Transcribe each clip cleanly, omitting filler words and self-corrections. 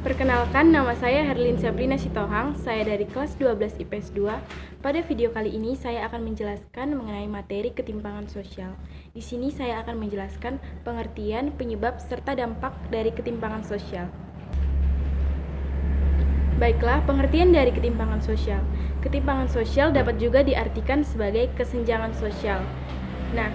Perkenalkan, nama saya Herlin Sabrina Sitohang, saya dari kelas 12 IPS 2. Pada video kali ini saya akan menjelaskan mengenai materi ketimpangan sosial. Di sini saya akan menjelaskan pengertian, penyebab, serta dampak dari ketimpangan sosial. Baiklah, pengertian dari ketimpangan sosial. Ketimpangan sosial dapat juga diartikan sebagai kesenjangan sosial. Nah,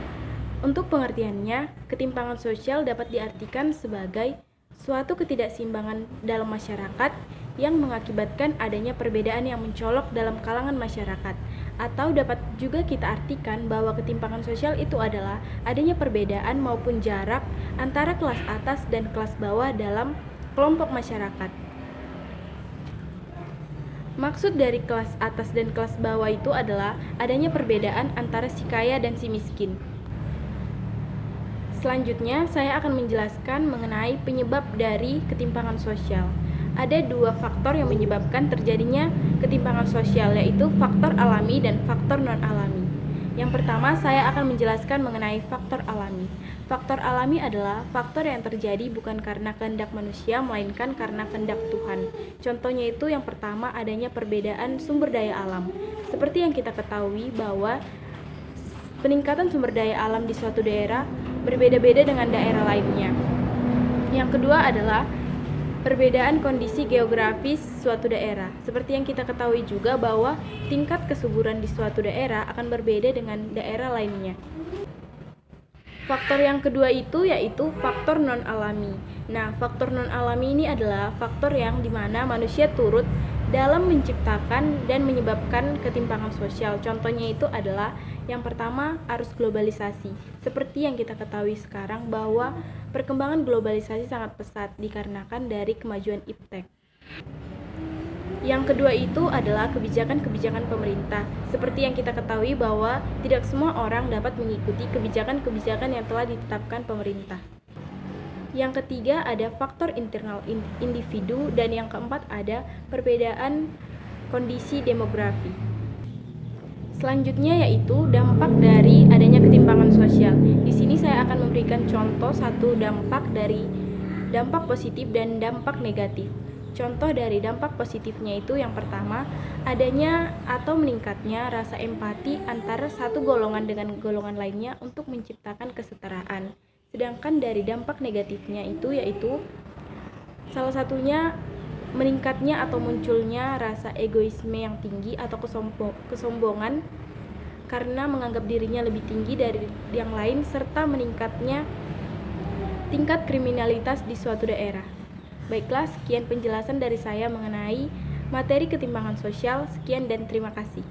untuk pengertiannya, ketimpangan sosial dapat diartikan sebagai suatu ketidakseimbangan dalam masyarakat yang mengakibatkan adanya perbedaan yang mencolok dalam kalangan masyarakat. Atau dapat juga kita artikan bahwa ketimpangan sosial itu adalah adanya perbedaan maupun jarak antara kelas atas dan kelas bawah dalam kelompok masyarakat. Maksud dari kelas atas dan kelas bawah itu adalah adanya perbedaan antara si kaya dan si miskin. Selanjutnya, saya akan menjelaskan mengenai penyebab dari ketimpangan sosial. Ada dua faktor yang menyebabkan terjadinya ketimpangan sosial, yaitu faktor alami dan faktor non-alami. Yang pertama, saya akan menjelaskan mengenai faktor alami. Faktor alami adalah faktor yang terjadi bukan karena kehendak manusia, melainkan karena kehendak Tuhan. Contohnya itu yang pertama, adanya perbedaan sumber daya alam. Seperti yang kita ketahui bahwa peningkatan sumber daya alam di suatu daerah berbeda-beda dengan daerah lainnya. Yang kedua adalah perbedaan kondisi geografis suatu daerah. Seperti yang kita ketahui juga bahwa tingkat kesuburan di suatu daerah akan berbeda dengan daerah lainnya. Faktor yang kedua itu yaitu faktor non-alami. Nah, faktor non-alami ini adalah faktor yang dimana manusia turut dalam menciptakan dan menyebabkan ketimpangan sosial. Contohnya itu adalah yang pertama, arus globalisasi. Seperti yang kita ketahui sekarang bahwa perkembangan globalisasi sangat pesat dikarenakan dari kemajuan iptek. Yang kedua itu adalah kebijakan-kebijakan pemerintah. Seperti yang kita ketahui bahwa tidak semua orang dapat mengikuti kebijakan-kebijakan yang telah ditetapkan pemerintah. Yang ketiga ada faktor internal individu, dan yang keempat ada perbedaan kondisi demografi. Selanjutnya yaitu dampak dari adanya ketimpangan sosial. Di sini saya akan memberikan contoh satu dampak dari dampak positif dan dampak negatif. Contoh dari dampak positifnya itu yang pertama, adanya atau meningkatnya rasa empati antara satu golongan dengan golongan lainnya untuk menciptakan kesetaraan. Sedangkan dari dampak negatifnya itu yaitu salah satunya meningkatnya atau munculnya rasa egoisme yang tinggi atau kesombongan karena menganggap dirinya lebih tinggi dari yang lain, serta meningkatnya tingkat kriminalitas di suatu daerah. Baiklah, sekian penjelasan dari saya mengenai materi ketimpangan sosial. Sekian dan terima kasih.